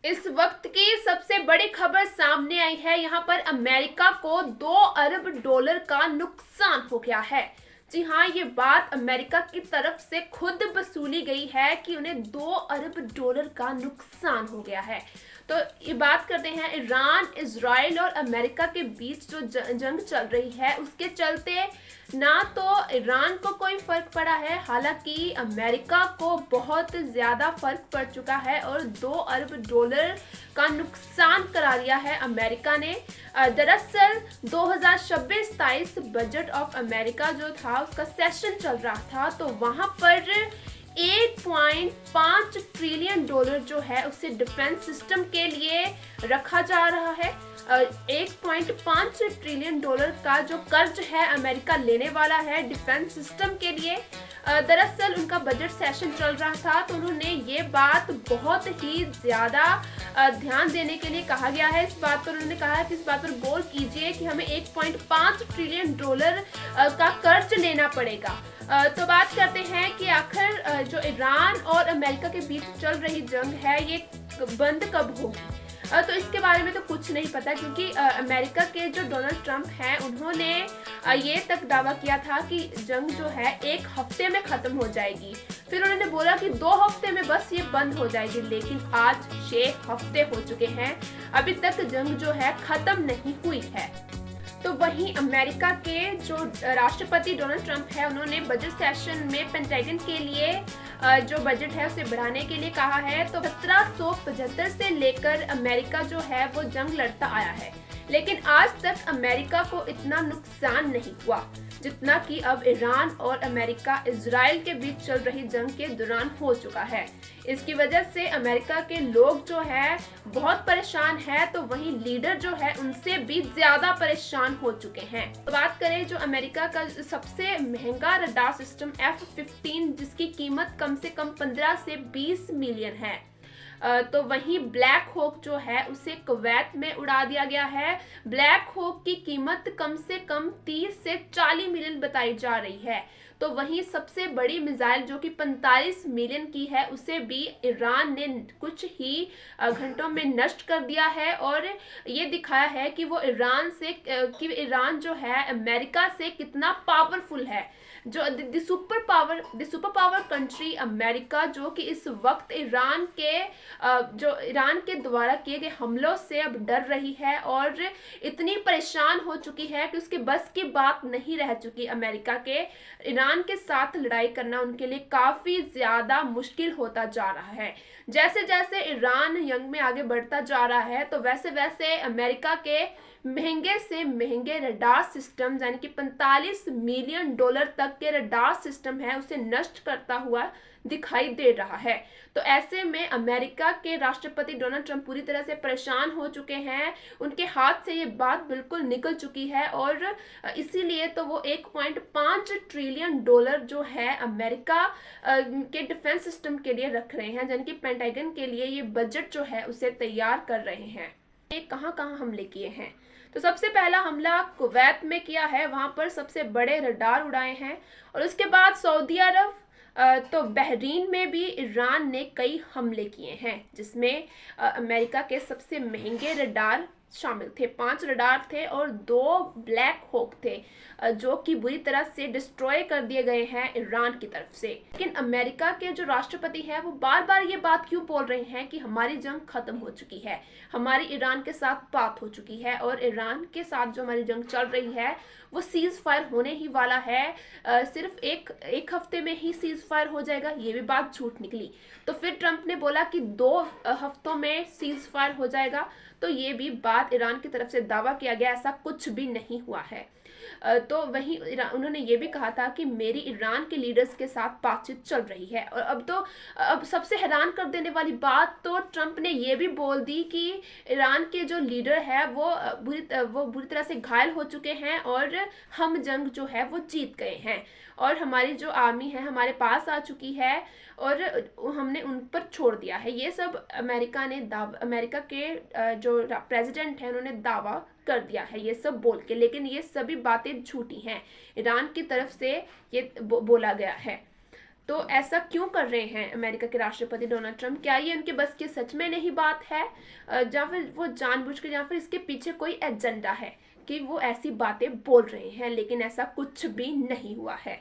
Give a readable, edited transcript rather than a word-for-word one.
इस वक्त की सबसे बड़ी खबर सामने आई है। यहाँ पर अमेरिका को 2 अरब डॉलर का नुकसान हो गया है। जी हाँ, ये बात अमेरिका की तरफ से खुद वसूली गई है कि उन्हें 2 अरब डॉलर का नुकसान हो गया है। तो ये बात करते हैं, ईरान, इजराइल और अमेरिका के बीच जो जंग चल रही है उसके चलते ना तो ईरान को कोई फर्क पड़ा है, हालांकि अमेरिका को बहुत ज़्यादा फर्क पड़ चुका है और 2 अरब डॉलर का नुकसान करा दिया है अमेरिका ने। दरअसल 2026-27 बजट ऑफ अमेरिका जो था उसका सेशन चल रहा था, तो वहाँ पर 1.5 ट्रिलियन डॉलर जो है उसे डिफेंस सिस्टम के लिए रखा जा रहा है। 1.5 ट्रिलियन डॉलर का जो कर्ज है अमेरिका लेने वाला है डिफेंस सिस्टम के लिए। दरअसल उनका बजट सेशन चल रहा था, तो उन्होंने ये बात बहुत ही ज़्यादा ध्यान देने के लिए कहा गया है। इस बात पर उन्होंने कहा है कि इस बात पर गौर कीजिए कि हमें 1.5 ट्रिलियन डॉलर का कर्ज लेना पड़ेगा। तो बात करते हैं कि आखिर जो ईरान और अमेरिका के बीच चल रही जंग है ये बंद कब होगी। तो इसके बारे में तो कुछ नहीं पता, क्योंकि अमेरिका के जो डोनाल्ड ट्रंप हैं उन्होंने ये तक दावा किया था कि जंग जो है 1 हफ्ते में ख़त्म हो जाएगी। फिर उन्होंने बोला कि 2 हफ्ते में बस ये बंद हो जाएगी, लेकिन आज 6 हफ्ते हो चुके हैं, अभी तक जंग जो है ख़त्म नहीं हुई है। तो वहीं अमेरिका के जो राष्ट्रपति डोनाल्ड ट्रंप है उन्होंने बजट सेशन में पेंटागन के लिए जो बजट है उसे बढ़ाने के लिए कहा है। तो 1775 से लेकर अमेरिका जो है वो जंग लड़ता आया है, लेकिन आज तक अमेरिका को इतना नुकसान नहीं हुआ जितना कि अब ईरान और अमेरिका इजराइल के बीच चल रही जंग के दौरान हो चुका है। इसकी वजह से अमेरिका के लोग जो है बहुत परेशान है, तो वहीं लीडर जो है उनसे भी ज्यादा परेशान हो चुके हैं। तो बात करें जो अमेरिका का सबसे महंगा रडार सिस्टम F-15 जिसकी कीमत कम से कम 15 से 20 मिलियन है, तो वहीं ब्लैक होक जो है उसे कुवैत में उड़ा दिया गया है। ब्लैक होक की कीमत कम से कम 30 से 40 मिलियन बताई जा रही है। तो वहीं सबसे बड़ी मिसाइल जो कि 45 मिलियन की है उसे भी ईरान ने कुछ ही घंटों में नष्ट कर दिया है, और ये दिखाया है कि वो ईरान जो है अमेरिका से कितना पावरफुल है। जो the super power country America जो कि इस वक्त ईरान के द्वारा किए गए हमलों से अब डर रही है और इतनी परेशान हो चुकी है कि उसके बस की बात नहीं रह चुकी अमेरिका के। ईरान के साथ लड़ाई करना उनके लिए काफ़ी ज़्यादा मुश्किल होता जा रहा है। जैसे जैसे ईरान जंग में आगे बढ़ता जा रहा है, तो वैसे वैसे अमेरिका के महंगे से महंगे रडार सिस्टम यानी कि 45 मिलियन डॉलर तक के रडार सिस्टम है उसे नष्ट करता हुआ दिखाई दे रहा है। तो ऐसे में अमेरिका के राष्ट्रपति डोनाल्ड ट्रंप पूरी तरह से परेशान हो चुके हैं, उनके हाथ से ये बात बिल्कुल निकल चुकी है, और इसीलिए तो वो 1.5 ट्रिलियन डॉलर जो है अमेरिका के डिफेंस सिस्टम के लिए रख रहे हैं, यानी कि पेंटागन के लिए ये बजट जो है उसे तैयार कर रहे हैं। ये कहाँ कहाँ हमले किए हैं, तो सबसे पहला हमला कुवैत में किया है, वहां पर सबसे बड़े रडार उड़ाए हैं, और उसके बाद सऊदी अरब, तो बहरीन में भी ईरान ने कई हमले किए हैं, जिसमें अमेरिका के सबसे महंगे रडार शामिल थे। 5 रडार थे और 2 ब्लैक होक थे, जो कि बुरी तरह से डिस्ट्रॉय कर दिए गए हैं ईरान की तरफ से। लेकिन अमेरिका के जो राष्ट्रपति है वो बार बार ये बात क्यों बोल रहे हैं कि हमारी जंग खत्म हो चुकी है, हमारी ईरान के साथ बात हो चुकी है, और ईरान के साथ जो हमारी जंग चल रही है वो सीज फायर होने ही वाला है, सिर्फ एक हफ्ते में ही सीज फायर हो जाएगा, ये भी बात झूठ निकली। तो फिर ट्रंप ने बोला कि 2 हफ्तों में सीज फायर हो जाएगा, तो ये भी बात ईरान की तरफ से दावा किया गया, ऐसा कुछ भी नहीं हुआ है। तो वहीं उन्होंने ये भी कहा था कि मेरी ईरान के लीडर्स के साथ बातचीत चल रही है। और अब सबसे हैरान कर देने वाली बात तो ट्रंप ने ये भी बोल दी कि ईरान के जो लीडर है वो बुरी तरह से घायल हो चुके हैं, और हम जंग जो है वो जीत गए हैं, और हमारी जो आर्मी है हमारे पास आ चुकी है, और हमने उन पर छोड़ दिया है। ये सब अमेरिका के जो प्रेसिडेंट हैं उन्होंने दावा कर दिया है ये सब बोल के, लेकिन ये सभी बातें झूठी हैं, ईरान की तरफ से ये बोला गया है। तो ऐसा क्यों कर रहे हैं अमेरिका के राष्ट्रपति डोनाल्ड ट्रंप? क्या ये उनके बस की सच में नहीं बात है, या फिर वो जानबूझ के, या फिर इसके पीछे कोई एजेंडा है कि वो ऐसी बातें बोल रहे हैं, लेकिन ऐसा कुछ भी नहीं हुआ है।